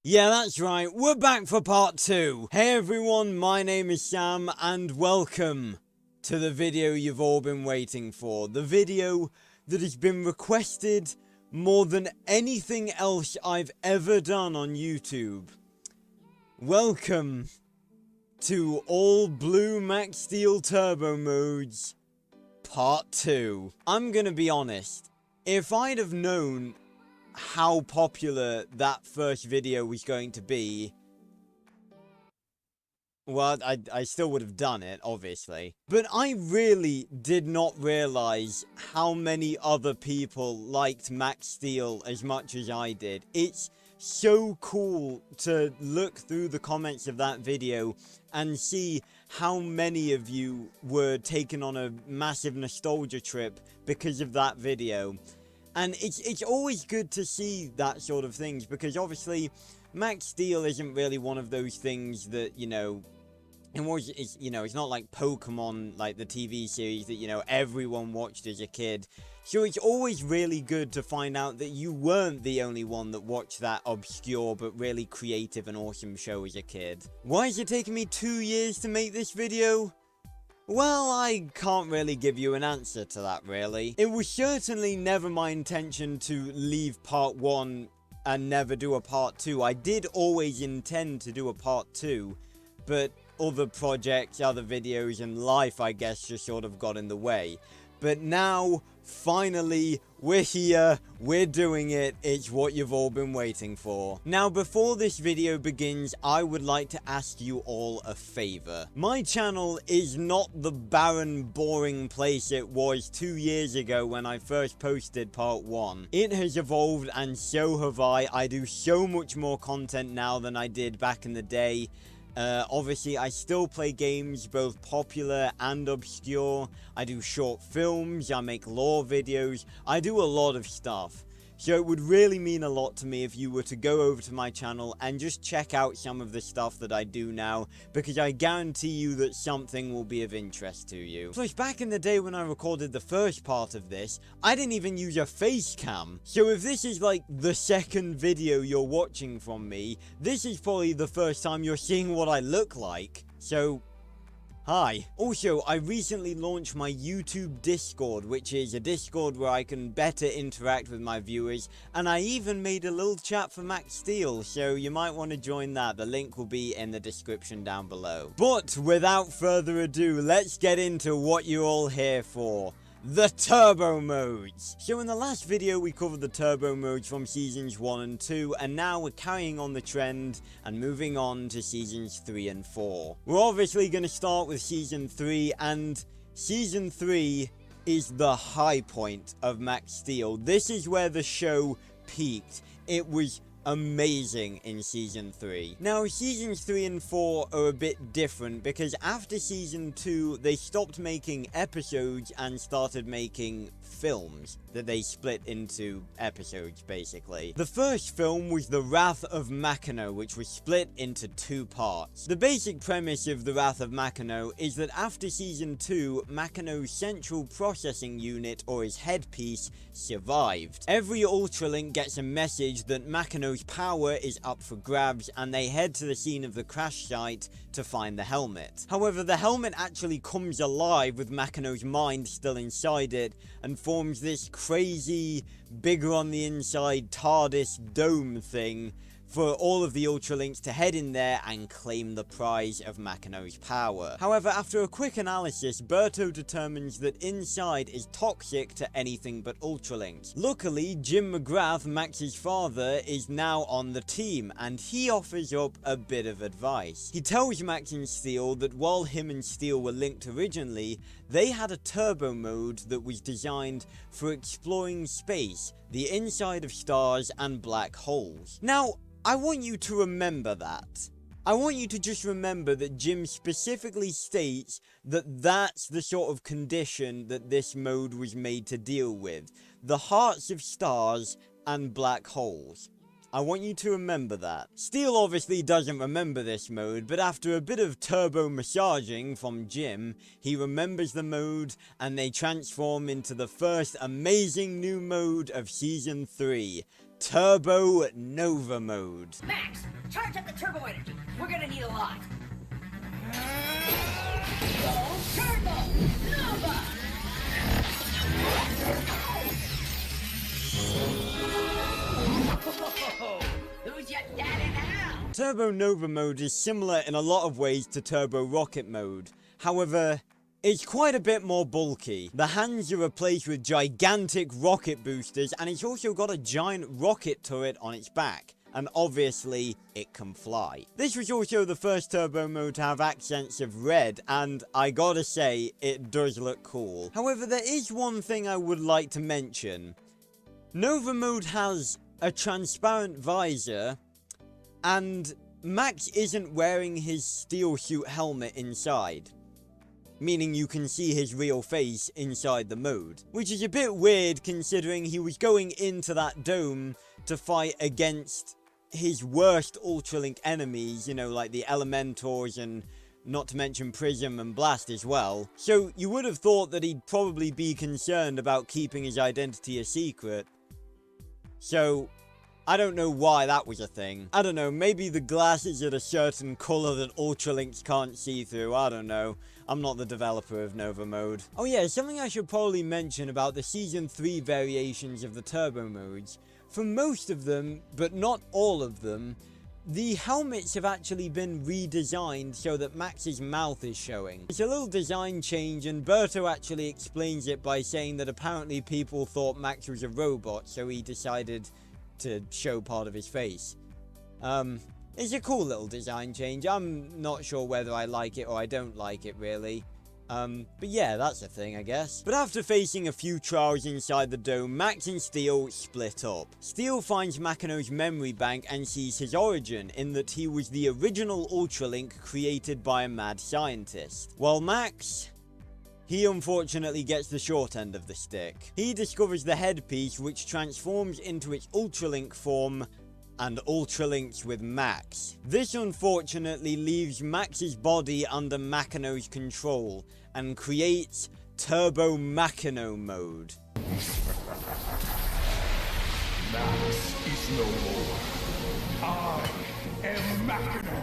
Yeah, that's right, we're back for part 2. Hey everyone, my name is Sam, and welcome to the video you've all been waiting for. The video that has been requested more than anything else I've ever done on YouTube. Welcome to All Blue Max Steel Turbo Modes, part 2. I'm gonna be honest, if I'd have known how popular that first video was going to be, well, I still would have done it, obviously. But I really did not realize how many other people liked Max Steel as much as I did. It's so cool to look through the comments of that video and see how many of you were taken on a massive nostalgia trip because of that video. And it's always good to see that sort of things, because obviously Max Steel isn't really one of those things that, you know, it's not like Pokemon, like the TV series that, you know, everyone watched as a kid. So it's always really good to find out that you weren't the only one that watched that obscure but really creative and awesome show as a kid. Why is it taking me 2 years to make this video? Well, I can't really give you an answer to that, really. It was certainly never my intention to leave part 1 and never do a part 2. I did always intend to do a part 2, but other projects, other videos, and life, I guess, just sort of got in the way. But now, finally, we're here, we're doing it, it's what you've all been waiting for. Now, before this video begins, I would like to ask you all a favor. My channel is not the barren, boring place it was 2 years ago when I first posted part 1. It has evolved, and so have I. I do so much more content now than I did back in the day. Obviously, I still play games, both popular and obscure. I do short films, I make lore videos, I do a lot of stuff. So it would really mean a lot to me if you were to go over to my channel and just check out some of the stuff that I do now, because I guarantee you that something will be of interest to you. Plus, back in the day when I recorded the first part of this, I didn't even use a face cam. So if this is like the second video you're watching from me, this is probably the first time you're seeing what I look like. So, hi. Also, I recently launched my YouTube Discord, which is a Discord where I can better interact with my viewers, and I even made a little chat for Max Steel, so you might want to join that. The link will be in the description down below. But without further ado, let's get into what you're all here for. The turbo modes. So in the last video we covered the turbo modes from seasons 1 and 2, and now we're carrying on the trend and moving on to seasons 3 and 4. We're obviously going to start with season 3, and season 3 is the high point of Max Steel. This is where the show peaked. It was amazing in season 3. Now seasons 3 and 4 are a bit different, because after season 2 they stopped making episodes and started making films that they split into episodes, basically. The first film was The Wrath of Makino, which was split into 2 parts. The basic premise of The Wrath of Makino is that after season 2, Makino's central processing unit, or his headpiece, survived. Every Ultralink gets a message that Makino's power is up for grabs, and they head to the scene of the crash site to find the helmet. However, the helmet actually comes alive with Makino's mind still inside it, and forms this crazy, bigger on the inside TARDIS dome thing for all of the Ultralinks to head in there and claim the prize of Makino's power. However, after a quick analysis, Berto determines that inside is toxic to anything but Ultralinks. Luckily, Jim McGrath, Max's father, is now on the team, and he offers up a bit of advice. He tells Max and Steel that while him and Steel were linked originally, they had a turbo mode that was designed for exploring space, the inside of stars and black holes. Now, I want you to remember that. I want you to just remember that Jim specifically states that that's the sort of condition that this mode was made to deal with. The hearts of stars and black holes. I want you to remember that. Steel obviously doesn't remember this mode, but after a bit of turbo massaging from Jim, he remembers the mode, and they transform into the first amazing new mode of season 3. Turbo Nova mode. Max, charge up the turbo energy. We're gonna need a lot. Go Turbo Nova! Who's your daddy now? Turbo Nova mode is similar in a lot of ways to Turbo Rocket mode. However, it's quite a bit more bulky. The hands are replaced with gigantic rocket boosters, and it's also got a giant rocket turret on its back. And obviously, it can fly. This was also the first turbo mode to have accents of red, and I gotta say, it does look cool. However, there is one thing I would like to mention. Nova mode has a transparent visor, and Max isn't wearing his steel suit helmet inside, meaning you can see his real face inside the mode, which is a bit weird considering he was going into that dome to fight against his worst Ultralink enemies, you know, like the Elementors, and not to mention Prism and Blast as well. So you would have thought that he'd probably be concerned about keeping his identity a secret. So I don't know why that was a thing. I don't know, maybe the glasses are a certain colour that Ultralinks can't see through, I don't know. I'm not the developer of Nova mode. Oh yeah, something I should probably mention about the Season 3 variations of the turbo modes. For most of them, but not all of them, the helmets have actually been redesigned so that Max's mouth is showing. It's a little design change, and Berto actually explains it by saying that apparently people thought Max was a robot, so he decided to show part of his face. It's a cool little design change. I'm not sure whether I like it or I don't like it, really. But yeah, that's a thing, I guess. But after facing a few trials inside the dome, Max and Steel split up. Steel finds Makino's memory bank and sees his origin, in that he was the original Ultralink created by a mad scientist. While Max he unfortunately gets the short end of the stick. He discovers the headpiece, which transforms into its Ultralink form and Ultralinks with Max. This unfortunately leaves Max's body under Machino's control and creates Turbo Machino mode. Max is no more. I am Machino.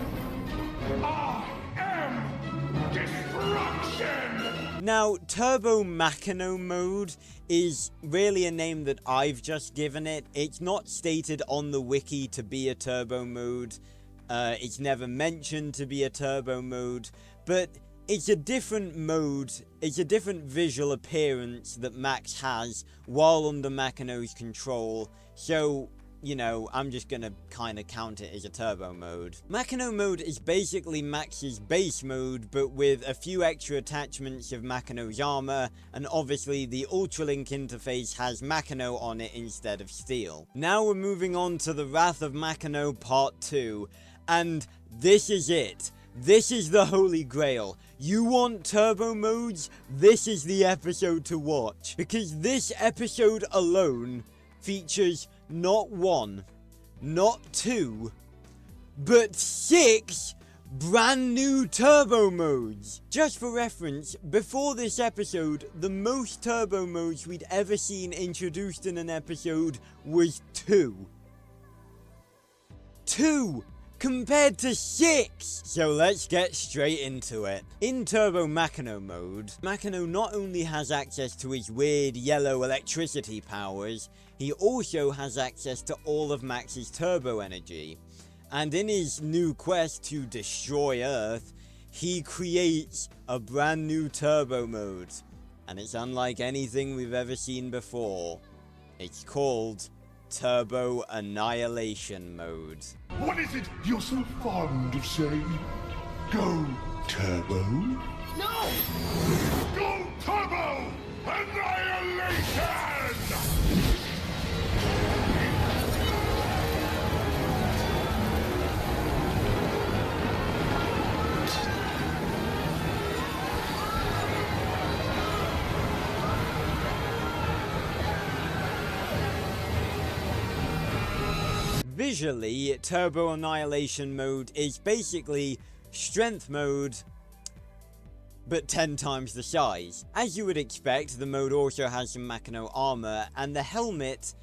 I am destruction! Now, Turbo Machino mode is really a name that I've just given it. It's not stated on the wiki to be a turbo mode. It's never mentioned to be a turbo mode, but it's a different mode, it's a different visual appearance that Max has while under Machino's control, so, you know, I'm just gonna kinda count it as a turbo mode. Machino mode is basically Max's base mode, but with a few extra attachments of Machino's armor, and obviously the Ultralink interface has Machino on it instead of steel. Now we're moving on to the Wrath of Machino Part 2, and this is it. This is the Holy Grail. You want turbo modes? This is the episode to watch. Because this episode alone features not 1, not 2, but 6 brand new turbo modes. Just for reference, before this episode, the most turbo modes we'd ever seen introduced in an episode was 2. 2! Compared to 6! So let's get straight into it. In Turbo Machino mode, Machino not only has access to his weird yellow electricity powers, he also has access to all of Max's turbo energy. And in his new quest to destroy Earth, he creates a brand new turbo mode. And it's unlike anything we've ever seen before. It's called Turbo Annihilation mode. What is it you're so fond of saying? Go Turbo? No! Go Turbo Annihilation! Visually, Turbo Annihilation mode is basically strength mode, but 10 times the size. As you would expect, the mode also has some Machino armor, and the helmet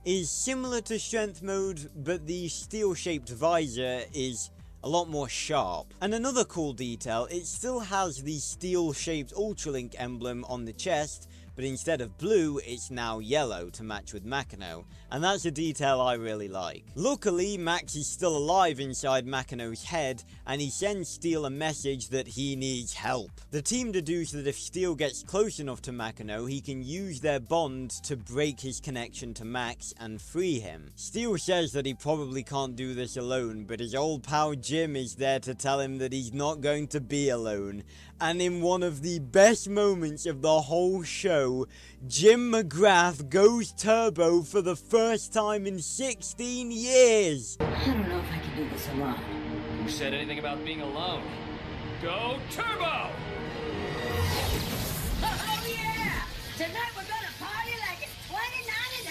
is similar to strength mode, but the steel-shaped visor is a lot more sharp. And another cool detail, it still has the steel-shaped Ultralink emblem on the chest, but instead of blue, it's now yellow to match with Machino, and that's a detail I really like. Luckily, Max is still alive inside Machino's head, and he sends Steel a message that he needs help. The team deduce that if Steel gets close enough to Machino, he can use their bond to break his connection to Max and free him. Steel says that he probably can't do this alone, but his old pal Jim is there to tell him that he's not going to be alone. And in one of the best moments of the whole show, Jim McGrath goes turbo for the first time in 16 years! I don't know if I can do this alone. Who said anything about being alone? Go Turbo! Oh yeah! Tonight we're gonna party like it's 2099!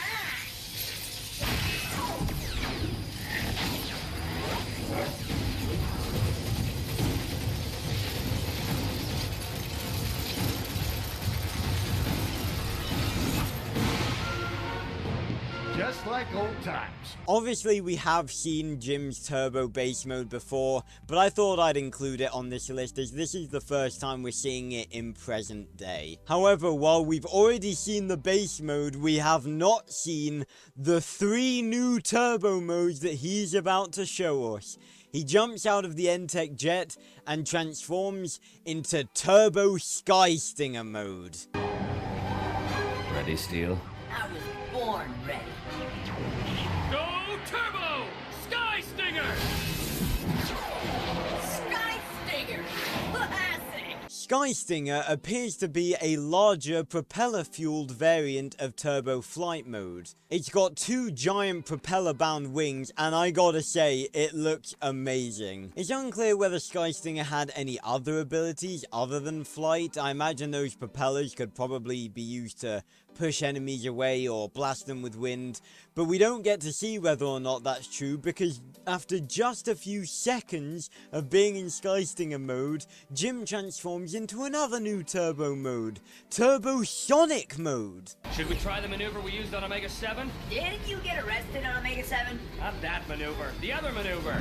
Just like old times. Obviously, we have seen Jim's turbo base mode before, but I thought I'd include it on this list as this is the first time we're seeing it in present day. However, while we've already seen the base mode, we have not seen the 3 new turbo modes that he's about to show us. He jumps out of the Entech jet and transforms into Turbo Sky Stinger mode. Ready, Steel? I was born ready. Go Turbo! Sky Stinger! Sky Stinger! Classic! Skystinger appears to be a larger propeller-fueled variant of Turbo Flight Mode. It's got 2 giant propeller-bound wings, and I gotta say, it looks amazing. It's unclear whether Skystinger had any other abilities other than flight. I imagine those propellers could probably be used to push enemies away or blast them with wind, but we don't get to see whether or not that's true because after just a few seconds of being in Skystinger mode, Jim transforms into another new turbo mode, Turbo Sonic mode. Should we try the maneuver we used on Omega 7? Didn't you get arrested on Omega 7? Not that maneuver. The other maneuver.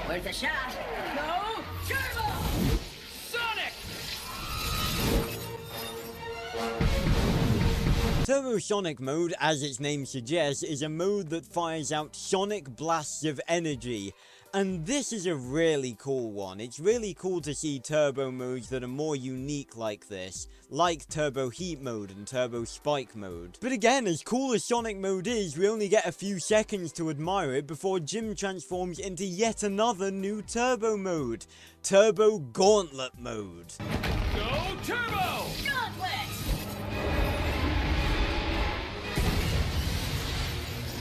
Where's the shot? Go Turbo! Sonic! Turbo Sonic mode, as its name suggests, is a mode that fires out sonic blasts of energy. And this is a really cool one. It's really cool to see turbo modes that are more unique like this, like Turbo Heat mode and Turbo Spike mode. But again, as cool as Sonic mode is, we only get a few seconds to admire it before Jim transforms into yet another new turbo mode, Turbo Gauntlet mode. Go Turbo! Gauntlet!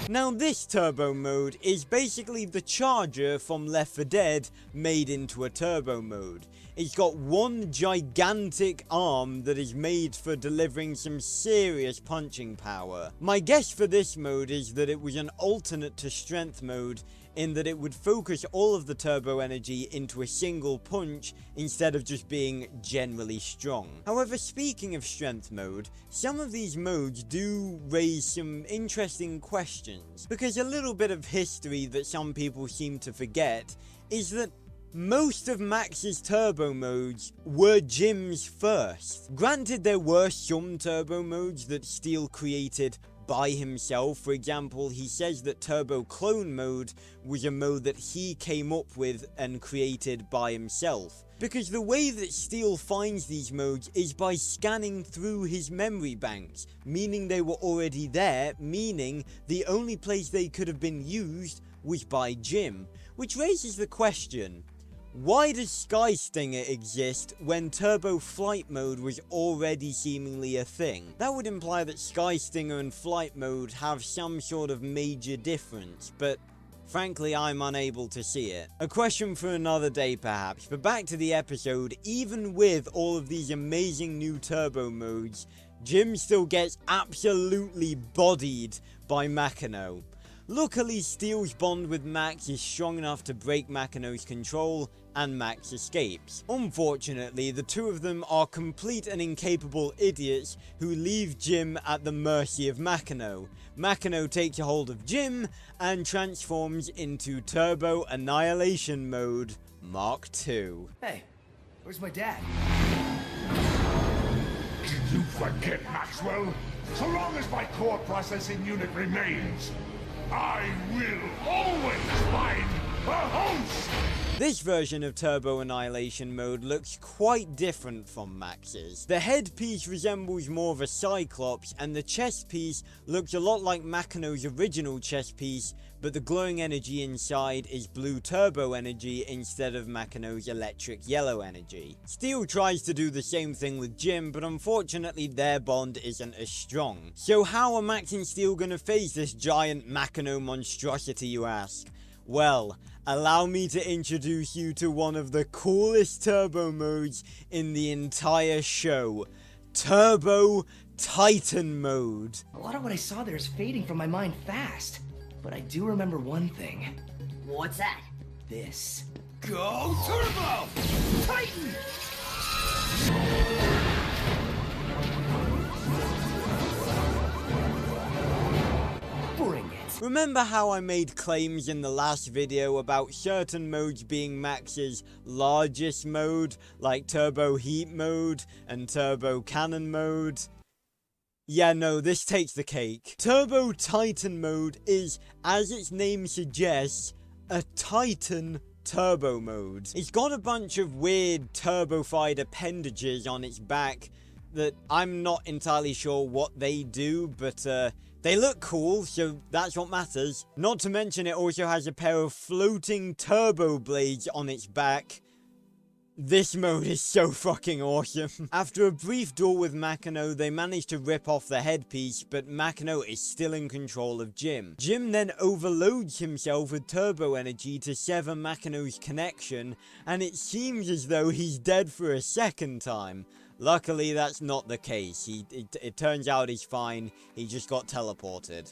Now this turbo mode is basically the Charger from Left 4 Dead made into a turbo mode. It's got one gigantic arm that is made for delivering some serious punching power. My guess for this mode is that it was an alternate to strength mode, in that it would focus all of the turbo energy into a single punch instead of just being generally strong. However, speaking of strength mode, some of these modes do raise some interesting questions, because a little bit of history that some people seem to forget is that most of Max's turbo modes were Jim's first. Granted, there were some turbo modes that Steel created by himself. For example, he says that Turbo Clone mode was a mode that he came up with and created by himself. Because the way that Steel finds these modes is by scanning through his memory banks, meaning they were already there, meaning the only place they could have been used was by Jim. Which raises the question, why does Skystinger exist when Turbo Flight mode was already seemingly a thing? That would imply that Skystinger and Flight mode have some sort of major difference, but frankly I'm unable to see it. A question for another day perhaps, but back to the episode. Even with all of these amazing new turbo modes, Jim still gets absolutely bodied by Makino. Luckily, Steel's bond with Max is strong enough to break Makino's control, and Max escapes. Unfortunately, the two of them are complete and incapable idiots who leave Jim at the mercy of Makino. Makino takes a hold of Jim and transforms into Turbo Annihilation mode Mark II. Hey, where's my dad? Did you forget, Maxwell? So long as my core processing unit remains, I will always find a host! This version of Turbo Annihilation mode looks quite different from Max's. The headpiece resembles more of a Cyclops, and the chest piece looks a lot like Makino's original chest piece, but the glowing energy inside is blue turbo energy instead of Makino's electric yellow energy. Steel tries to do the same thing with Jim, but unfortunately their bond isn't as strong. So how are Max and Steel gonna face this giant Makino monstrosity, you ask? Well, allow me to introduce you to one of the coolest turbo modes in the entire show. Turbo Titan mode. A lot of what I saw there is fading from my mind fast. But I do remember one thing. What's that? This. Go Turbo! Titan! Bring it. Remember how I made claims in the last video about certain modes being Max's largest mode, like Turbo Heat mode and Turbo Cannon mode? Yeah, no, this takes the cake. Turbo Titan mode is, as its name suggests, a Titan turbo mode. It's got a bunch of weird turbofied appendages on its back that I'm not entirely sure what they do, but they look cool, so that's what matters. Not to mention it also has a pair of floating turbo blades on its back. This mode is so fucking awesome. After a brief duel with Makino, they manage to rip off the headpiece, but Makino is still in control of Jim. Jim then overloads himself with turbo energy to sever Makino's connection, and it seems as though he's dead for a second time. Luckily, that's not the case. It turns out he's fine. He just got teleported.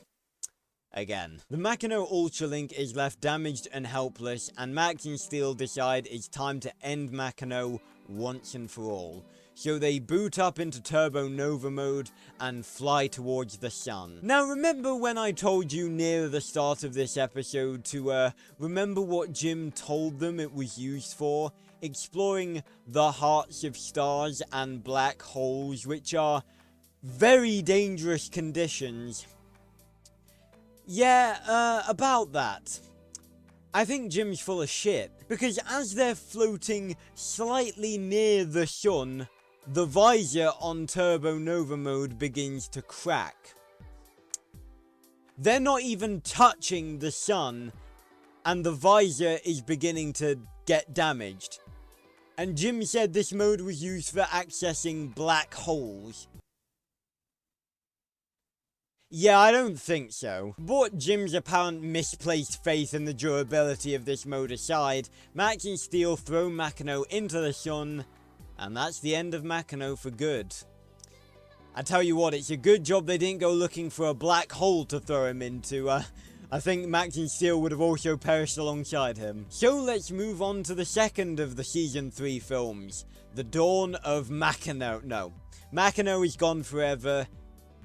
Again. The Makino Ultralink is left damaged and helpless, and Max and Steel decide it's time to end Makino once and for all. So they boot up into Turbo Nova mode and fly towards the sun. Now remember when I told you near the start of this episode to remember what Jim told them it was used for? Exploring the hearts of stars and black holes, which are very dangerous conditions. Yeah, about that. I think Jim's full of shit, because as they're floating slightly near the sun, the visor on Turbo Nova mode begins to crack. They're not even touching the sun, and the visor is beginning to get damaged. And Jim said this mode was used for accessing black holes. Yeah, I don't think so. But Jim's apparent misplaced faith in the durability of this mode aside, Max and Steel throw Makino into the sun, and that's the end of Makino for good. I tell you what, it's a good job they didn't go looking for a black hole to throw him into. I think Max and Steel would have also perished alongside him. So let's move on to the second of the Season 3 films, The Dawn of Makino. No, Makino is gone forever.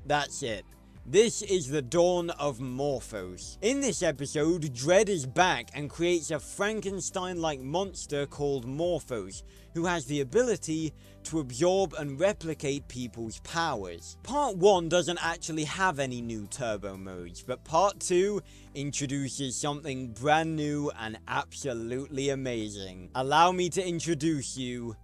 That's it. This is the dawn of Morphos. In this episode, Dredd is back and creates a Frankenstein-like monster called Morphos, who has the ability to absorb and replicate people's powers. Part 1 doesn't actually have any new turbo modes, but Part 2 introduces something brand new and absolutely amazing. Allow me to introduce you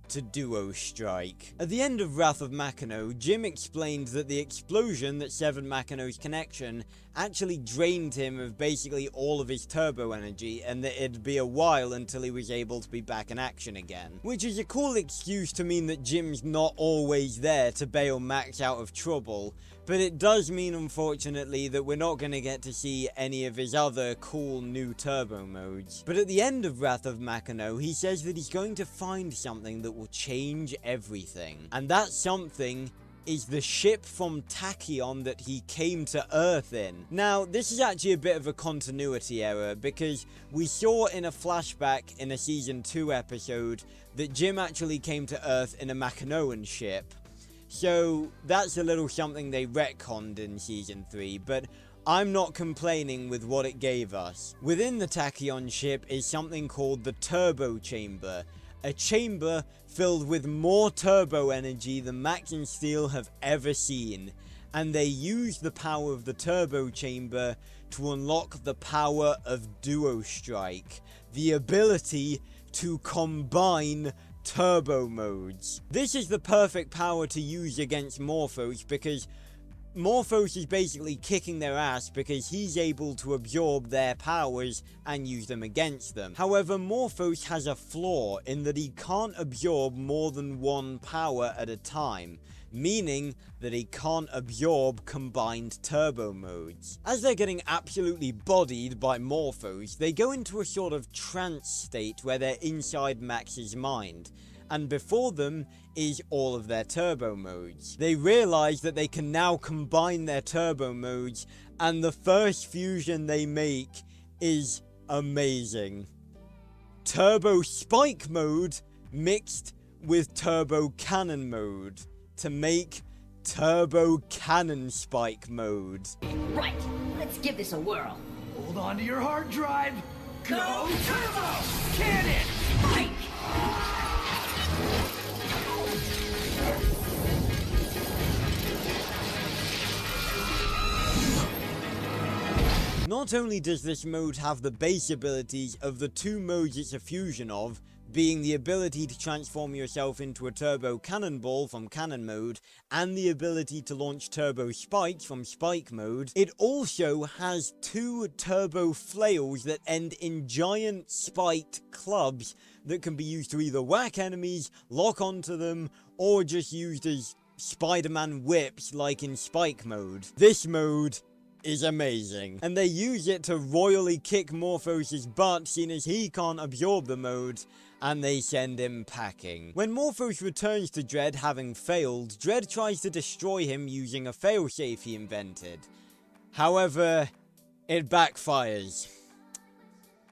to Duo Strike. At the end of Wrath of Makino, Jim explained that the explosion that severed Makino's connection actually drained him of basically all of his turbo energy, and that it'd be a while until he was able to be back in action again. Which is a cool excuse to mean that Jim's not always there to bail Max out of trouble, but it does mean, unfortunately, that we're not going to get to see any of his other cool new turbo modes. But at the end of Wrath of Makino, he says that he's going to find something that will change everything. And that something is the ship from Tachyon that he came to Earth in. Now, this is actually a bit of a continuity error, because we saw in a flashback in a Season 2 episode that Jim actually came to Earth in a Makinoan ship. So that's a little something they retconned in Season 3, but I'm not complaining with what it gave us. Within the Tachyon ship is something called the Turbo Chamber, a chamber filled with more turbo energy than Max and Steel have ever seen, and they use the power of the Turbo Chamber to unlock the power of Duo Strike, the ability to combine turbo modes. This is the perfect power to use against Morphos, because Morphos is basically kicking their ass because he's able to absorb their powers and use them against them. However, Morphos has a flaw in that he can't absorb more than one power at a time, meaning that he can't absorb combined turbo modes. As they're getting absolutely bodied by Morphos, they go into a sort of trance state where they're inside Max's mind, and before them is all of their turbo modes. They realize that they can now combine their turbo modes, and the first fusion they make is amazing. Turbo Spike mode mixed with Turbo Cannon mode to make Turbo Cannon Spike mode. Right, let's give this a whirl. Hold on to your hard drive. Go Turbo Cannon! Spike! Not only does this mode have the base abilities of the two modes it's a fusion of, being the ability to transform yourself into a turbo cannonball from cannon mode, and the ability to launch turbo spikes from spike mode. It also has 2 turbo flails that end in giant spiked clubs that can be used to either whack enemies, lock onto them, or just used as Spider-Man whips like in spike mode. This mode is amazing, and they use it to royally kick Morphos' butt, seeing as he can't absorb the mode, and they send him packing. When Morphos returns to Dredd having failed, Dredd tries to destroy him using a failsafe he invented. However, it backfires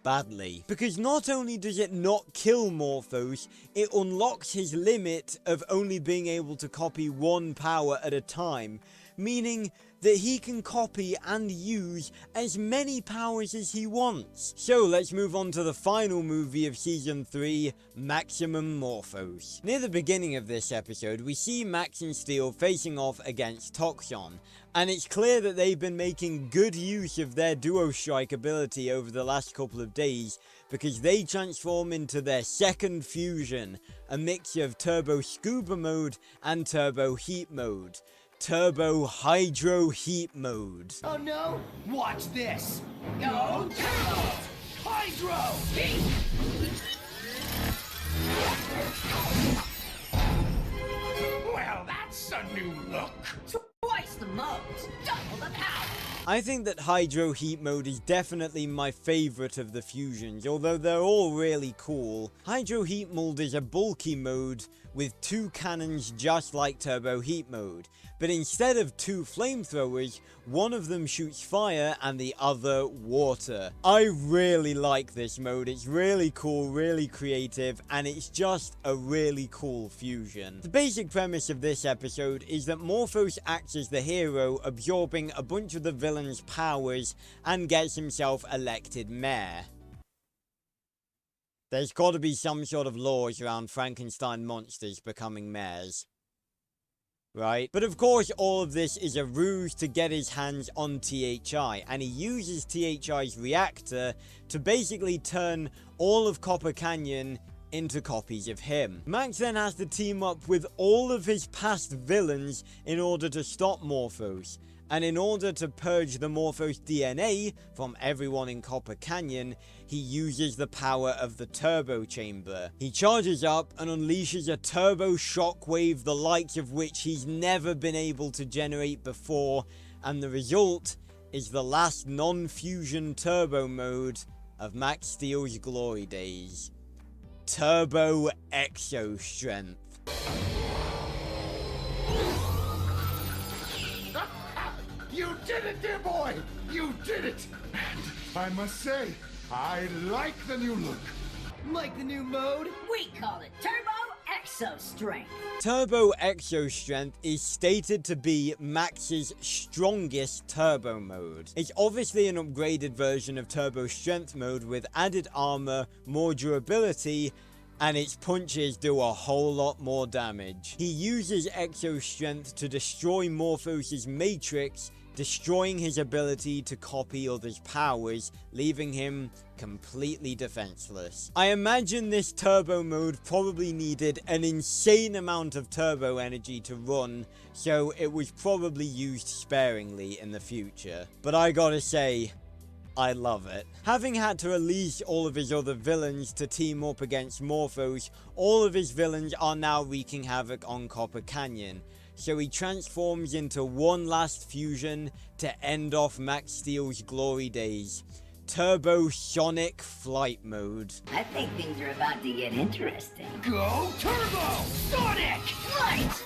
badly, because not only does it not kill Morphos, it unlocks his limit of only being able to copy 1 power at a time, meaning that he can copy and use as many powers as he wants. So let's move on to the final movie of Season 3, Maximum Morphos. Near the beginning of this episode, we see Max and Steel facing off against Toxon, and it's clear that they've been making good use of their Duo Strike ability over the last couple of days, because they transform into their second fusion, a mixture of Turbo Scuba Mode and Turbo Heat Mode. Turbo Hydro Heat Mode. Oh no! Watch this! Go Turbo! Hydro! Heat! Well, that's a new look. Twice the modes, double the power! I think that Hydro Heat Mode is definitely my favourite of the fusions, although they're all really cool. Hydro Heat Mode is a bulky mode with 2 cannons just like Turbo Heat Mode, but instead of 2 flamethrowers, one of them shoots fire and the other water. I really like this mode, it's really cool, really creative, and it's just a really cool fusion. The basic premise of this episode is that Morphos acts as the hero, absorbing a bunch of the villain's powers and gets himself elected mayor. There's gotta be some sort of laws around Frankenstein monsters becoming mayors, right? But of course, all of this is a ruse to get his hands on THI, and he uses THI's reactor to basically turn all of Copper Canyon into copies of him. Max then has to team up with all of his past villains in order to stop Morphos. And in order to purge the Morphos DNA from everyone in Copper Canyon, he uses the power of the turbo chamber. He charges up and unleashes a turbo shockwave, the likes of which he's never been able to generate before, and the result is the last non-fusion turbo mode of Max Steel's glory days. Turbo Exo Strength. You did it, dear boy! You did it! And I must say, I like the new look. Like the new mode? We call it Turbo Exo Strength. Turbo Exo Strength is stated to be Max's strongest turbo mode. It's obviously an upgraded version of Turbo Strength mode with added armor, more durability, and its punches do a whole lot more damage. He uses Exo Strength to destroy Morphos' Matrix, destroying his ability to copy others' powers, leaving him completely defenseless. I imagine this turbo mode probably needed an insane amount of turbo energy to run, so it was probably used sparingly in the future. But I gotta say, I love it. Having had to release all of his other villains to team up against Morphos, all of his villains are now wreaking havoc on Copper Canyon. So he transforms into one last fusion to end off Max Steel's glory days. Turbo Sonic Flight Mode. I think things are about to get interesting. Go Turbo! Sonic! Right!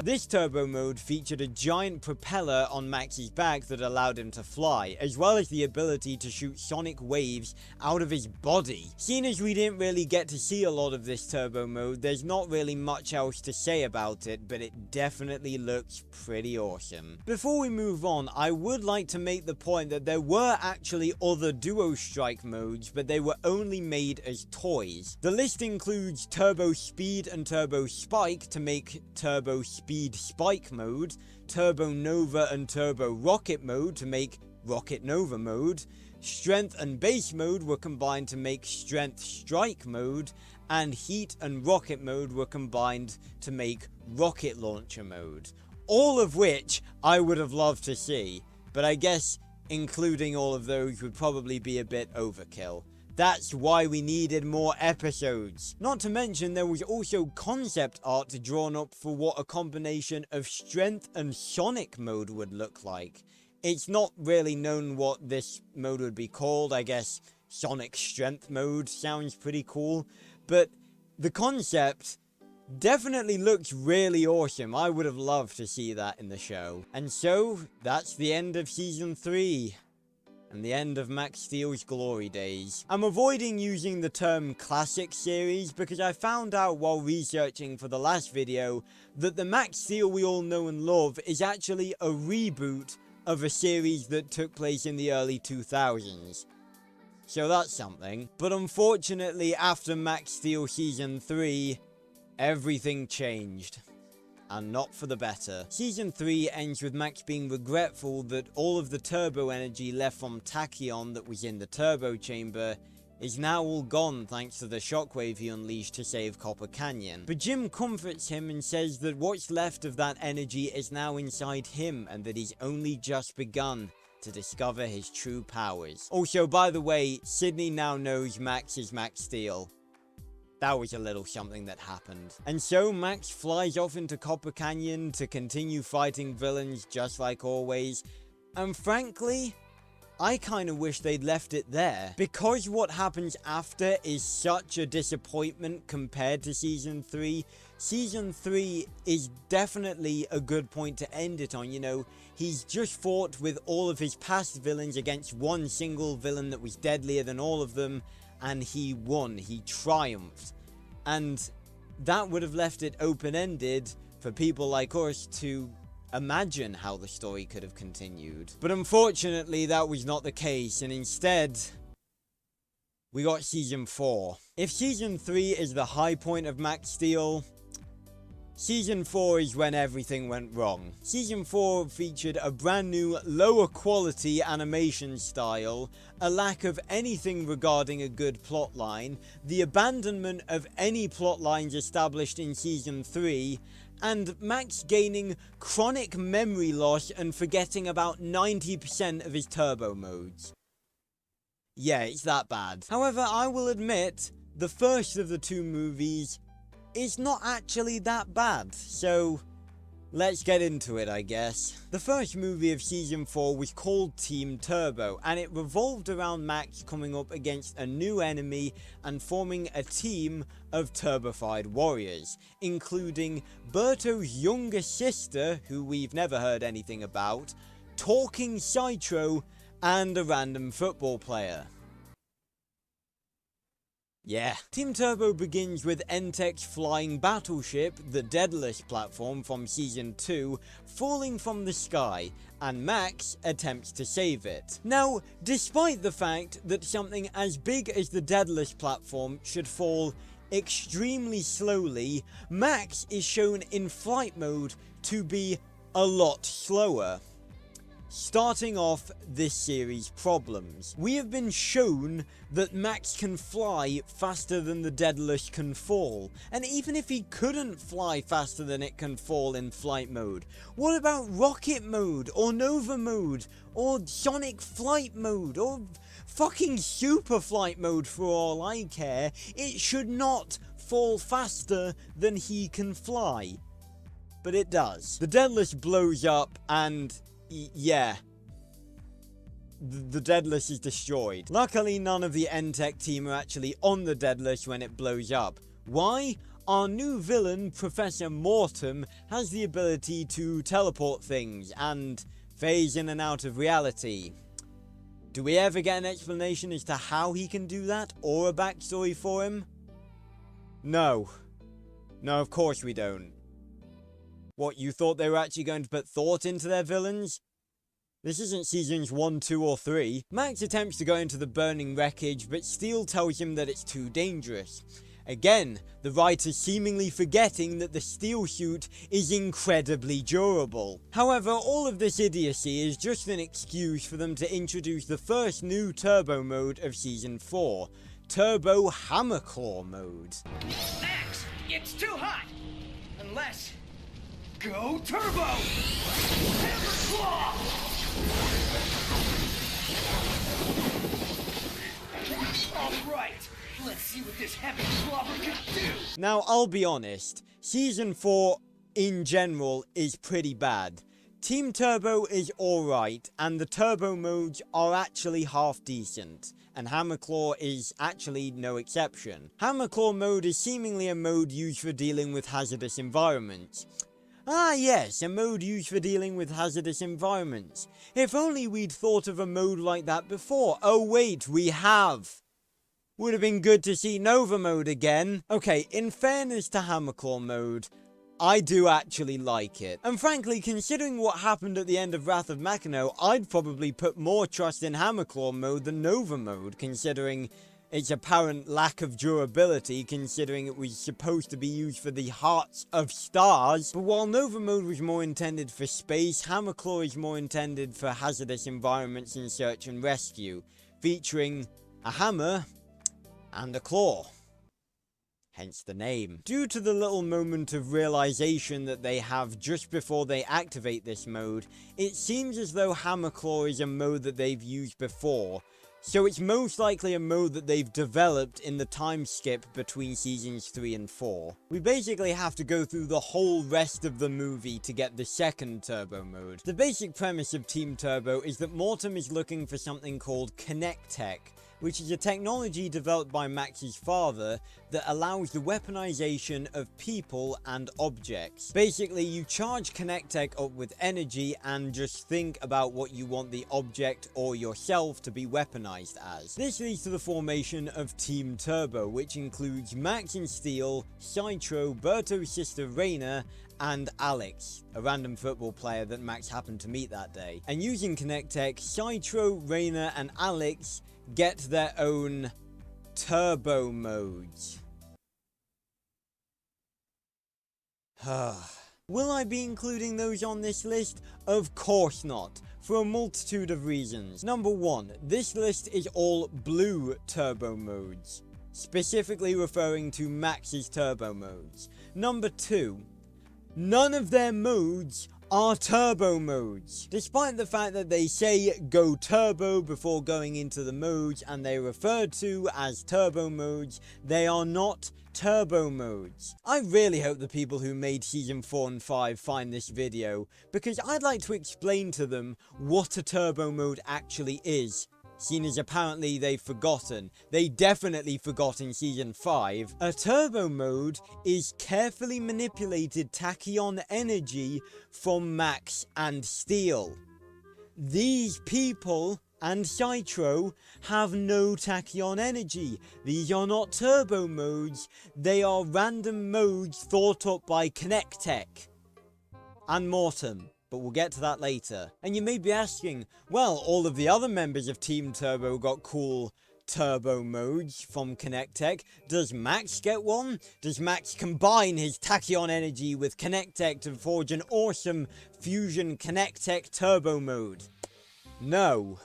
This turbo mode featured a giant propeller on Max's back that allowed him to fly, as well as the ability to shoot sonic waves out of his body. Seeing as we didn't really get to see a lot of this turbo mode, there's not really much else to say about it, but it definitely looks pretty awesome. Before we move on, I would like to make the point that there were actually other Duo Strike modes, but they were only made as toys. The list includes Turbo Speed and Turbo Spike to make Turbo Speed Speed Spike mode, Turbo Nova and Turbo Rocket mode to make Rocket Nova mode, Strength and Base mode were combined to make Strength Strike mode, and Heat and Rocket mode were combined to make Rocket Launcher mode. All of which I would have loved to see, but I guess including all of those would probably be a bit overkill. That's why we needed more episodes. Not to mention there was also concept art drawn up for what a combination of Strength and Sonic mode would look like. It's not really known what this mode would be called. I guess Sonic Strength mode sounds pretty cool, but the concept definitely looks really awesome. I would have loved to see that in the show. And so, that's the end of Season 3. And the end of Max Steel's glory days. I'm avoiding using the term classic series because I found out while researching for the last video that the Max Steel we all know and love is actually a reboot of a series that took place in the early 2000s. So that's something. But unfortunately, after Max Steel Season 3, everything changed. And not for the better. Season 3 ends with Max being regretful that all of the turbo energy left from Tachyon that was in the turbo chamber is now all gone thanks to the shockwave he unleashed to save Copper Canyon. But Jim comforts him and says that what's left of that energy is now inside him and that he's only just begun to discover his true powers. Also, by the way, Sydney now knows Max is Max Steel. That was a little something that happened. And so Max flies off into Copper Canyon to continue fighting villains just like always. And frankly, I kind of wish they'd left it there. Because what happens after is such a disappointment compared to Season 3, Season 3 is definitely a good point to end it on. You know, he's just fought with all of his past villains against one single villain that was deadlier than all of them. And he won, he triumphed. And that would have left it open-ended for people like us to imagine how the story could have continued. But unfortunately, that was not the case, and instead, we got Season 4. If Season 3 is the high point of Max Steel, Season 4 is when everything went wrong. Season 4 featured a brand new, lower quality animation style, a lack of anything regarding a good plotline, the abandonment of any plotlines established in Season 3, and Max gaining chronic memory loss and forgetting about 90% of his turbo modes. Yeah, it's that bad. However, I will admit, the first of the two movies is not actually that bad, so let's get into it, I guess. The first movie of Season 4 was called Team Turbo, and it revolved around Max coming up against a new enemy and forming a team of turbified warriors, including Berto's younger sister, who we've never heard anything about, Talking Citro, and a random football player. Yeah. Team Turbo begins with Entech's flying battleship, the Daedalus platform from Season 2, falling from the sky, and Max attempts to save it. Now, despite the fact that something as big as the Daedalus platform should fall extremely slowly, Max is shown in flight mode to be a lot slower. Starting off this series' problems. We have been shown that Max can fly faster than the Daedalus can fall, and even if he couldn't fly faster than it can fall in flight mode, what about rocket mode, or Nova mode, or Sonic flight mode, or fucking super flight mode for all I care? It should not fall faster than he can fly. But it does. The Daedalus blows up and yeah, the Daedalus is destroyed. Luckily, none of the Entech team are actually on the Daedalus when it blows up. Why? Our new villain, Professor Mortem, has the ability to teleport things and phase in and out of reality. Do we ever get an explanation as to how he can do that, or a backstory for him? No. No, of course we don't. What, you thought they were actually going to put thought into their villains? This isn't Seasons 1, 2, or 3. Max attempts to go into the burning wreckage, but Steel tells him that it's too dangerous. Again, the writer seemingly forgetting that the steel suit is incredibly durable. However, all of this idiocy is just an excuse for them to introduce the first new turbo mode of Season 4, Turbo Hammerclaw mode. Max, it's too hot! Unless... Go Turbo! Hammerclaw! Alright, let's see what this heavy clobber can do! Now, I'll be honest, Season 4 in general is pretty bad. Team Turbo is alright, and the turbo modes are actually half decent, and Hammerclaw is actually no exception. Hammerclaw mode is seemingly a mode used for dealing with hazardous environments. Ah yes, a mode used for dealing with hazardous environments. If only we'd thought of a mode like that before. Oh wait, we have! Would have been good to see Nova mode again. Okay, in fairness to Hammerclaw mode, I do actually like it. And frankly, considering what happened at the end of Wrath of Machino, I'd probably put more trust in Hammerclaw mode than Nova mode, considering its apparent lack of durability, considering it was supposed to be used for the hearts of stars. But while Nova mode was more intended for space, Hammerclaw is more intended for hazardous environments and search and rescue, featuring a hammer and a claw. Hence the name. Due to the little moment of realization that they have just before they activate this mode, it seems as though Hammerclaw is a mode that they've used before, so it's most likely a mode that they've developed in the time skip between seasons 3 and 4. We basically have to go through the whole rest of the movie to get the second turbo mode. The basic premise of Team Turbo is that Mortem is looking for something called Connect-Tech, which is a technology developed by Max's father that allows the weaponization of people and objects. Basically, you charge Connect-Tech up with energy and just think about what you want the object or yourself to be weaponized as. This leads to the formation of Team Turbo, which includes Max and Steel, Citro, Berto's sister Reina, and Alex, a random football player that Max happened to meet that day. And using Connect-Tech, Citro, Reina, and Alex get their own turbo modes. Will I be including those on this list? Of course not, for a multitude of reasons. Number 1, this list is all blue turbo modes, specifically referring to Max's turbo modes. Number 2, none of their modes are turbo modes. Despite the fact that they say go turbo before going into the modes and they referred to as turbo modes, they are not turbo modes. I really hope the people who made season 4 and 5 find this video, because I'd like to explain to them what a turbo mode actually is. Seeing as apparently they've forgotten. They definitely forgot in Season 5. A turbo mode is carefully manipulated tachyon energy from Max and Steel. These people and Citro have no tachyon energy. These are not turbo modes. They are random modes thought up by Connect-Tech and Mortem. But we'll get to that later. And you may be asking, well, all of the other members of Team Turbo got cool turbo modes from Connect-Tech. Does Max get one? Does Max combine his tachyon energy with Connect-Tech to forge an awesome fusion Connect-Tech turbo mode? No.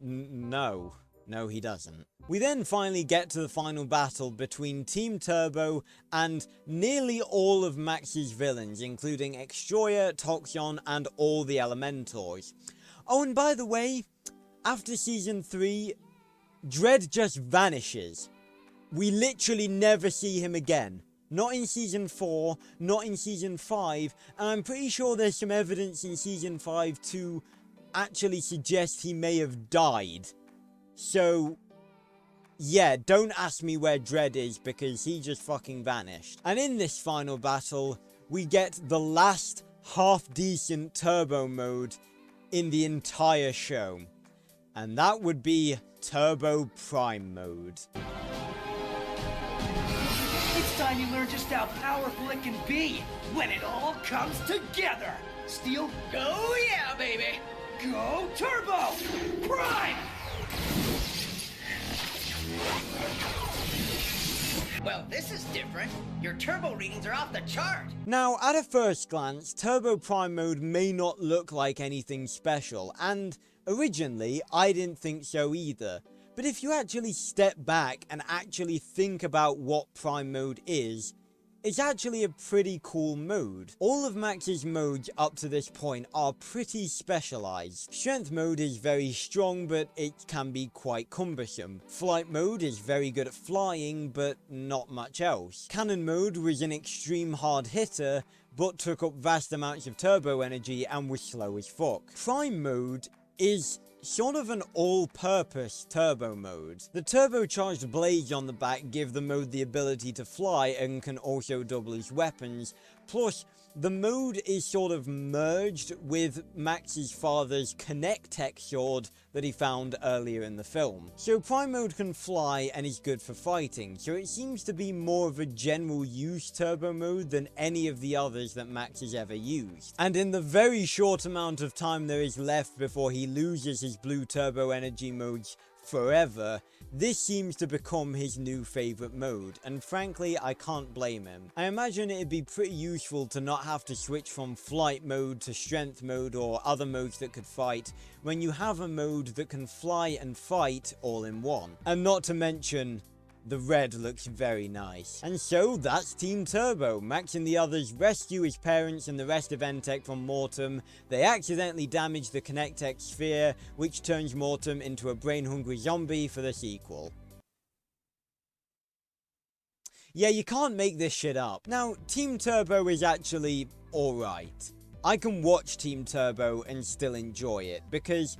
No. No, he doesn't. We then finally get to the final battle between Team Turbo and nearly all of Max's villains, including Extroyer, Toxion, and all the Elementors. Oh, and by the way, after Season 3, Dredd just vanishes. We literally never see him again. Not in Season 4, not in Season 5, and I'm pretty sure there's some evidence in Season 5 to actually suggest he may have died. So, yeah, don't ask me where Dredd is, because he just fucking vanished. And in this final battle, we get the last half-decent turbo mode in the entire show. And that would be Turbo Prime mode. It's time you learn just how powerful it can be when it all comes together. Steel, Oh yeah, baby! go Turbo Prime! Well, this is different. Your turbo readings are off the chart. Now, at a first glance, Turbo Prime mode may not look like anything special, and originally, I didn't think so either. But if you actually step back and actually think about what Prime mode is, it's actually a pretty cool mode. All of Max's modes up to this point are pretty specialized. Strength mode is very strong, but it can be quite cumbersome. Flight mode is very good at flying, but not much else. Cannon mode was an extreme hard hitter, but took up vast amounts of turbo energy and was slow as fuck. Prime mode is sort of an all-purpose turbo mode. The turbocharged blades on the back give the mode the ability to fly and can also double as weapons, plus the mode is sort of merged with Max's father's Connect-Tech sword that he found earlier in the film. So Prime mode can fly and is good for fighting, so it seems to be more of a general use turbo mode than any of the others that Max has ever used. And in the very short amount of time there is left before he loses his blue turbo energy modes forever, this seems to become his new favourite mode, and frankly I can't blame him. I imagine it'd be pretty useful to not have to switch from flight mode to strength mode or other modes that could fight, when you have a mode that can fly and fight all in one. And not to mention, the red looks very nice. And so that's Team Turbo. Max and the others rescue his parents and the rest of Entech from Mortem. They accidentally damage the Connect-Tech sphere, which turns Mortem into a brain-hungry zombie for the sequel. Yeah, you can't make this shit up. Now, Team Turbo is actually alright. I can watch Team Turbo and still enjoy it, because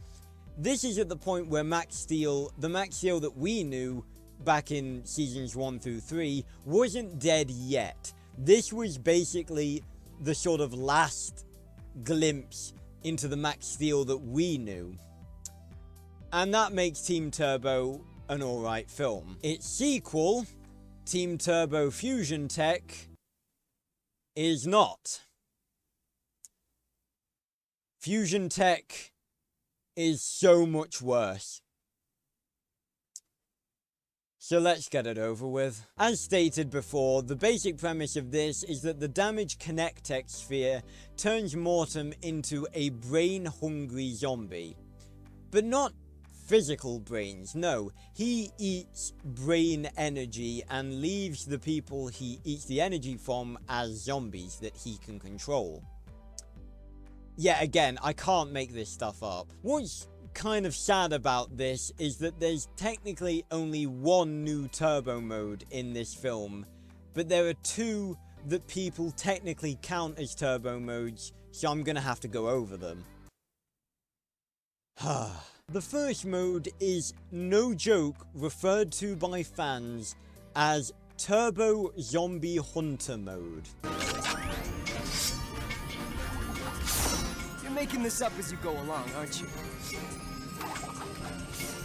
this is at the point where Max Steel, the Max Steel that we knew back in seasons 1 through 3, wasn't dead yet. This was basically the sort of last glimpse into the Max Steel that we knew. And that makes Team Turbo an alright film. Its sequel, Team Turbo Fusion Tech, is not. Fusion Tech is so much worse. So let's get it over with. As stated before, the basic premise of this is that the damaged Connect-Tech sphere turns Mortem into a brain-hungry zombie. But not physical brains, no. He eats brain energy and leaves the people he eats the energy from as zombies that he can control. Yeah, again, I can't make this stuff up. What's kind of sad about this is that there's technically only one new turbo mode in this film, but there are two that people technically count as turbo modes, so I'm gonna have to go over them. The first mode is, no joke, referred to by fans as Turbo Zombie Hunter mode. You're making this up as you go along, aren't you?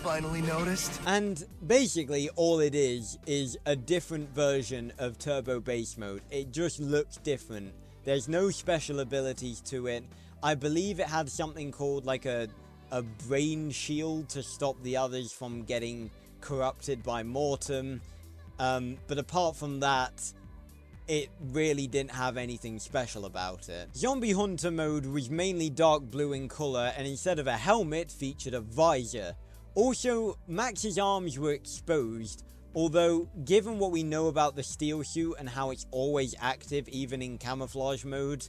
Finally noticed? And basically all it is a different version of Turbo Base mode. It just looks different. There's no special abilities to it. I believe it had something called like a brain shield to stop the others from getting corrupted by Mortem. But apart from that, it really didn't have anything special about it. Zombie Hunter mode was mainly dark blue in colour, and instead of a helmet featured a visor. Also, Max's arms were exposed, although given what we know about the steel suit and how it's always active even in camouflage mode,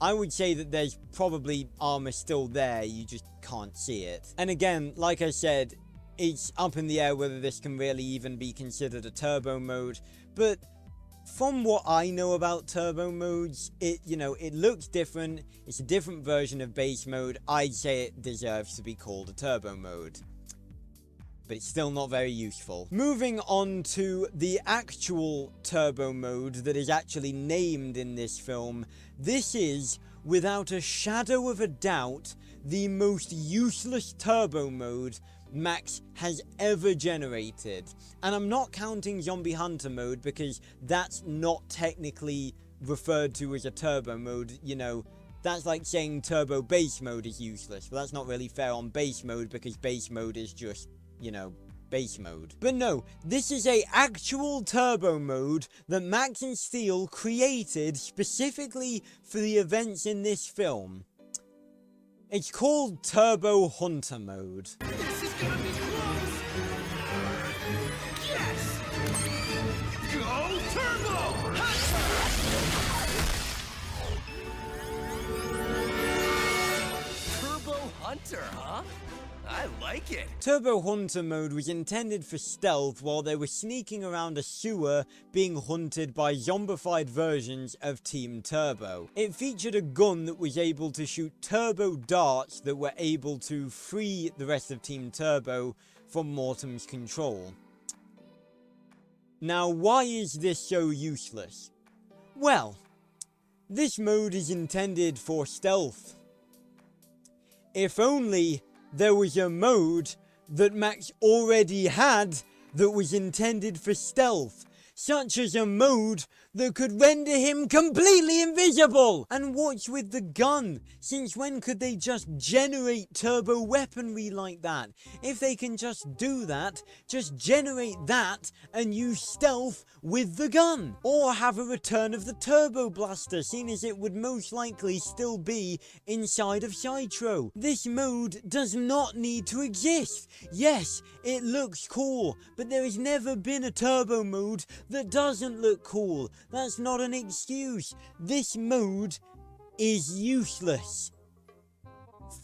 I would say that there's probably armor still there, you just can't see it. And again, like I said, it's up in the air whether this can really even be considered a turbo mode, but from what I know about turbo modes, it looks different, it's a different version of base mode. I'd say it deserves to be called a turbo mode, but it's still not very useful. Moving on to the actual turbo mode that is actually named in this film, this is, without a shadow of a doubt, the most useless turbo mode Max has ever generated. And I'm not counting Zombie Hunter mode because that's not technically referred to as a turbo mode, you know. That's like saying Turbo Base mode is useless, but that's not really fair on base mode because base mode is just, you know, space mode. But no, this is a actual turbo mode that Max and Steel created specifically for the events in this film. It's called Turbo Hunter Mode. This is gonna be close! Yes! Go Turbo! Turbo Hunter, huh? I like it. Turbo Hunter Mode was intended for stealth while they were sneaking around a sewer being hunted by zombified versions of Team Turbo. It featured a gun that was able to shoot turbo darts that were able to free the rest of Team Turbo from Mortem's control. Now, why is this so useless? Well, this mode is intended for stealth. If only there was a mode that Max already had that was intended for stealth, such as a mode that could render him completely invisible. And what's with the gun? Since when could they just generate turbo weaponry like that? If they can just do that, just generate that and use stealth with the gun. Or have a return of the turbo blaster, seeing as it would most likely still be inside of Citro. This mode does not need to exist. Yes, it looks cool, but there has never been a turbo mode that doesn't look cool. That's not an excuse. This mode is useless.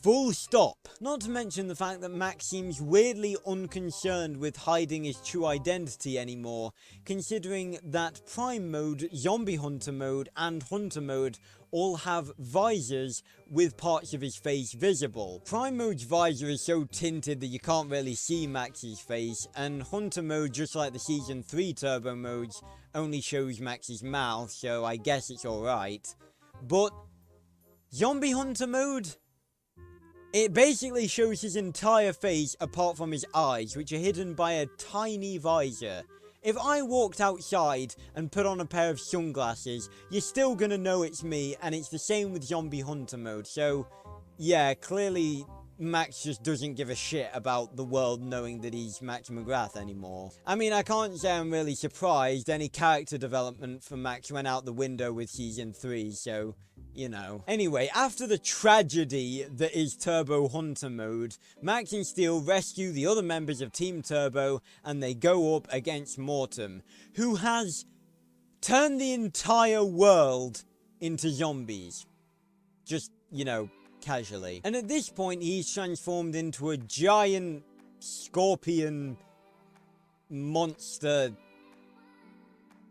Full stop. Not to mention the fact that Max seems weirdly unconcerned with hiding his true identity anymore, considering that Prime Mode, Zombie Hunter Mode, and Hunter Mode all have visors with parts of his face visible. Prime Mode's visor is so tinted that you can't really see Max's face, and Hunter Mode, just like the Season 3 Turbo modes, only shows Max's mouth, so I guess it's alright. But Zombie Hunter Mode? It basically shows his entire face apart from his eyes, which are hidden by a tiny visor. If I walked outside and put on a pair of sunglasses, you're still gonna know it's me, and it's the same with Zombie Hunter Mode, so yeah, clearly Max just doesn't give a shit about the world knowing that he's Max McGrath anymore. I mean, I can't say I'm really surprised. Any character development for Max went out the window with Season 3, so you know. Anyway, after the tragedy that is Turbo Hunter Mode, Max and Steel rescue the other members of Team Turbo, and they go up against Mortem, who has turned the entire world into zombies. Just, you know, casually. And at this point, he's transformed into a giant scorpion monster.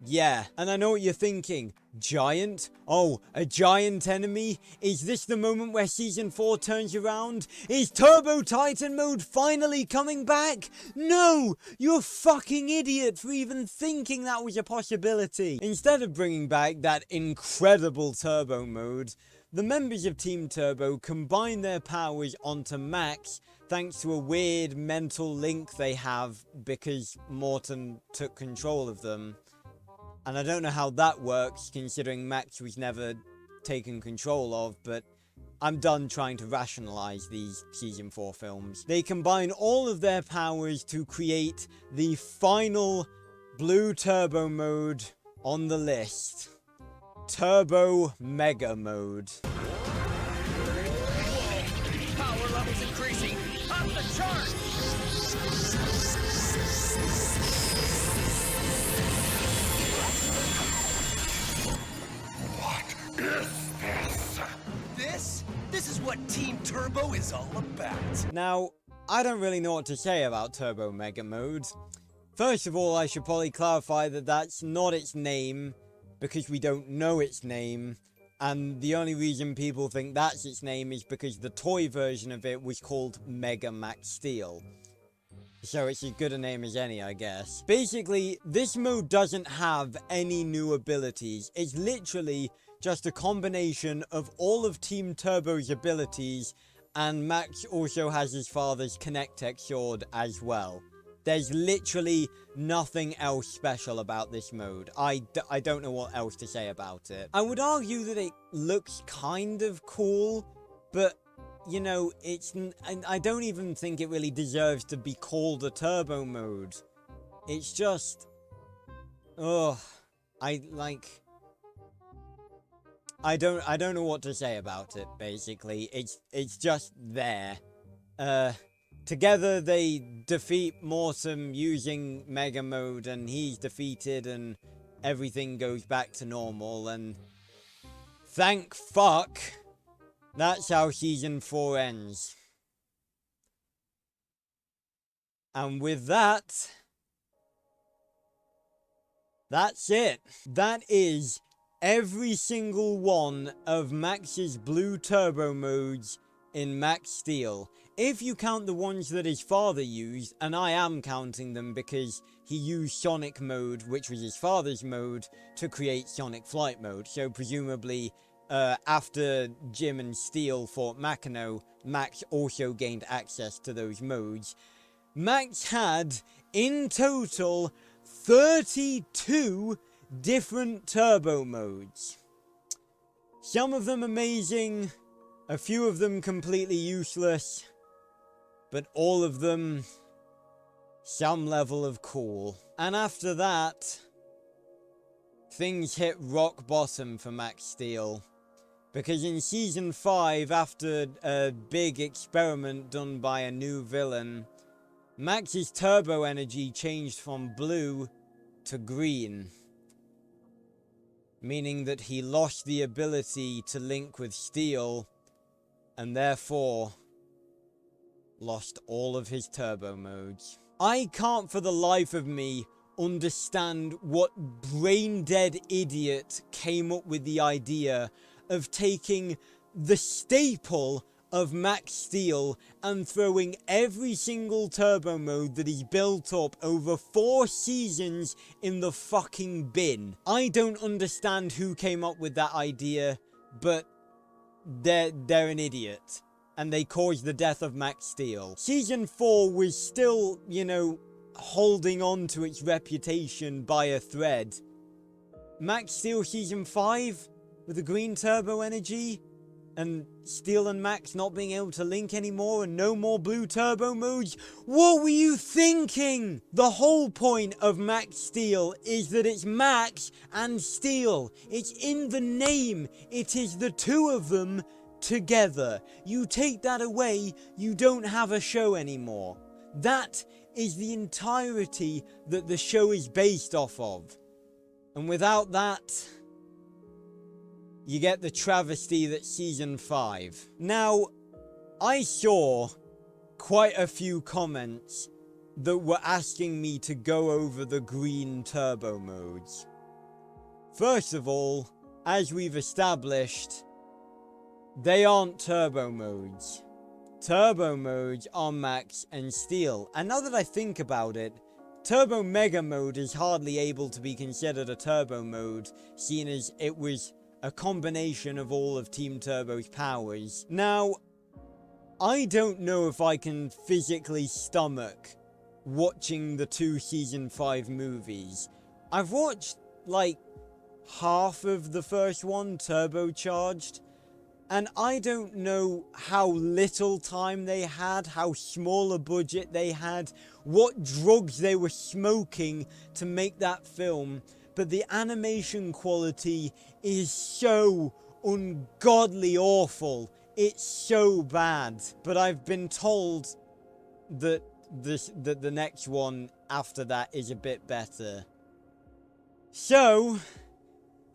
Yeah, and I know what you're thinking. Giant? Oh, a giant enemy? Is this the moment where Season 4 turns around? Is Turbo Titan Mode finally coming back? No! You're a fucking idiot for even thinking that was a possibility. Instead of bringing back that incredible Turbo Mode, the members of Team Turbo combine their powers onto Max thanks to a weird mental link they have because Mortem took control of them. And I don't know how that works, considering Max was never taken control of, but I'm done trying to rationalize these Season 4 films. They combine all of their powers to create the final blue turbo mode on the list. Turbo Mega Mode. Power levels increasing! Up the chart! This is what Team Turbo is all about. Now, I don't really know what to say about Turbo Mega Mode. First of all, I should probably clarify that that's not its name, because we don't know its name, and the only reason people think that's its name is because the toy version of it was called Mega Max Steel. So it's as good a name as any, I guess. Basically, this mode doesn't have any new abilities. It's literally just a combination of all of Team Turbo's abilities, and Max also has his father's Connect-Tech sword as well. There's literally nothing else special about this mode. I don't know what else to say about it. I would argue that it looks kind of cool, but you know, I don't even think it really deserves to be called a turbo mode. It's just, ugh, I don't know what to say about it, basically. It's just there. Together they defeat Mortem using Mega Mode, and he's defeated, and everything goes back to normal, and thank fuck, that's how Season 4 ends. And with that, that's it. That is every single one of Max's blue turbo modes in Max Steel. If you count the ones that his father used, and I am counting them because he used Sonic mode, which was his father's mode, to create Sonic Flight mode. So presumably, after Jim and Steel fought Makino, Max also gained access to those modes. Max had, in total, 32 different turbo modes. Some of them amazing, a few of them completely useless, but all of them some level of cool. And after that, things hit rock bottom for Max Steel. Because in Season 5, after a big experiment done by a new villain, Max's turbo energy changed from blue to green. Meaning that he lost the ability to link with Steel, and therefore lost all of his turbo modes. I can't for the life of me understand what brain-dead idiot came up with the idea of taking the staple of Max Steel and throwing every single turbo mode that he's built up over 4 seasons in the fucking bin. I don't understand who came up with that idea, but they're an idiot. And they caused the death of Max Steel. Season 4 was still, you know, holding on to its reputation by a thread. Max Steel Season 5 with the green turbo energy, and Steel and Max not being able to link anymore, and no more blue turbo modes. What were you thinking? The whole point of Max Steel is that it's Max and Steel. It's in the name. It is the two of them together. You take that away, you don't have a show anymore. That is the entirety that the show is based off of. And without that, you get the travesty that's Season 5. Now, I saw quite a few comments that were asking me to go over the green turbo modes. First of all, as we've established, they aren't turbo modes. Turbo modes are Max and Steel. And now that I think about it, Turbo Mega Mode is hardly able to be considered a turbo mode, seeing as it was a combination of all of Team Turbo's powers. Now, I don't know if I can physically stomach watching the 2 Season 5 movies. I've watched, like, half of the first one, Turbocharged, and I don't know how little time they had, how small a budget they had, what drugs they were smoking to make that film, but the animation quality is so ungodly awful. It's so bad. But I've been told that the next one after that is a bit better. So,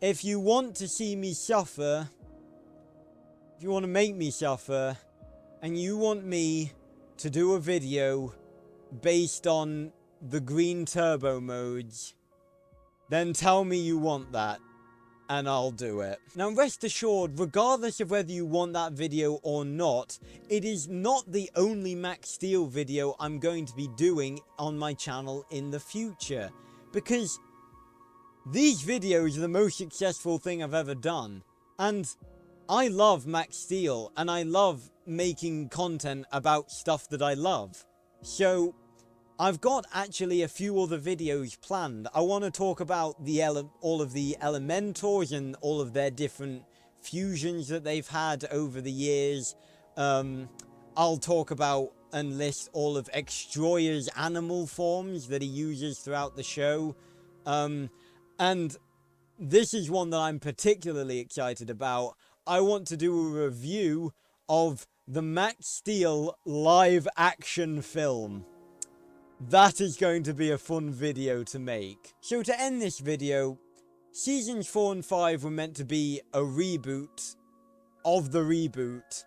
if you want to see me suffer, if you want to make me suffer, and you want me to do a video based on the green turbo modes, then tell me you want that, and I'll do it. Now rest assured, regardless of whether you want that video or not, it is not the only Max Steel video I'm going to be doing on my channel in the future, because these videos are the most successful thing I've ever done, and I love Max Steel, and I love making content about stuff that I love. So, I've got actually a few other videos planned. I want to talk about all of the Elementors and all of their different fusions that they've had over the years. I'll talk about and list all of Extroya's animal forms that he uses throughout the show. And this is one that I'm particularly excited about. I want to do a review of the Max Steel live action film. That is going to be a fun video to make. So to end this video, Seasons 4 and 5 were meant to be a reboot of the reboot.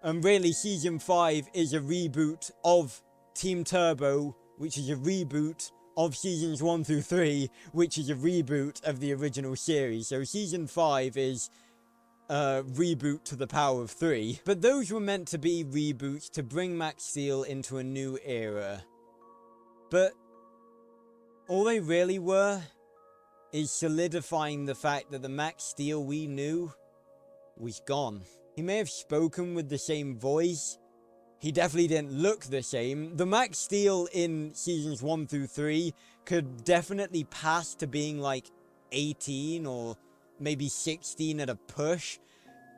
And really, Season 5 is a reboot of Team Turbo, which is a reboot of Seasons 1 through 3, which is a reboot of the original series. So Season 5 is a reboot to the power of 3. But those were meant to be reboots to bring Max Steel into a new era. But all they really were is solidifying the fact that the Max Steel we knew was gone. He may have spoken with the same voice. He definitely didn't look the same. The Max Steel in Seasons 1 through 3 could definitely pass to being like 18 or maybe 16 at a push.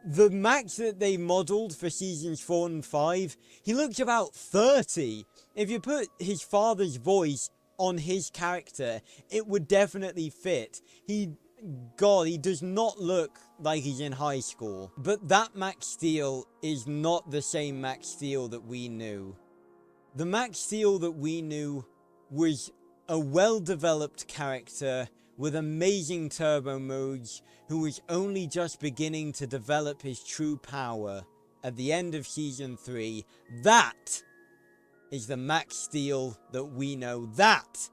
The Max that they modeled for Seasons 4 and 5, he looked about 30. If you put his father's voice on his character, it would definitely fit. God, he does not look like he's in high school. But that Max Steel is not the same Max Steel that we knew. The Max Steel that we knew was a well-developed character with amazing turbo modes who was only just beginning to develop his true power at the end of Season 3. That is the Max Steel that we know. That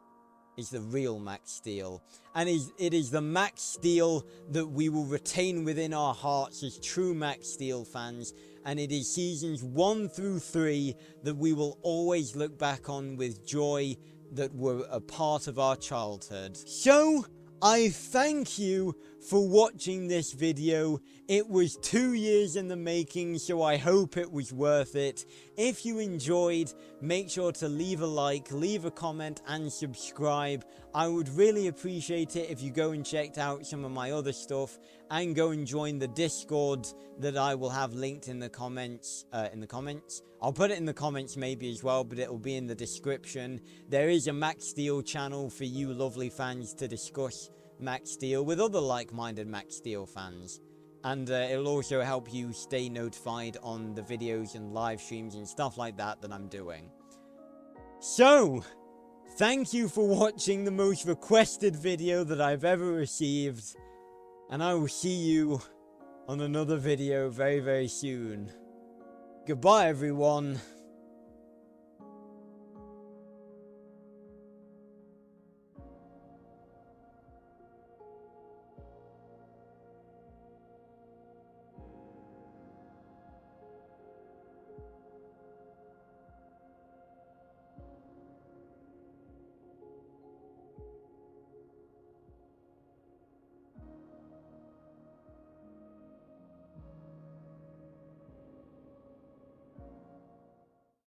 is the real Max Steel. And it is the Max Steel that we will retain within our hearts as true Max Steel fans. And it is Seasons 1 through 3 that we will always look back on with joy, that were a part of our childhood. So, I thank you for watching this video. It was 2 years in the making, so I hope it was worth it. If you enjoyed, make sure to leave a like, leave a comment, and subscribe. I would really appreciate it if you go and checked out some of my other stuff, and go and join the Discord that I will have linked in the comments. I'll put it in the comments maybe as well, but it'll be in the description. There is a Max Steel channel for you lovely fans to discuss Max Steel with other like-minded Max Steel fans. And it'll also help you stay notified on the videos and live streams and stuff like that that I'm doing. So, thank you for watching the most requested video that I've ever received. And I will see you on another video very, very soon. Goodbye, everyone.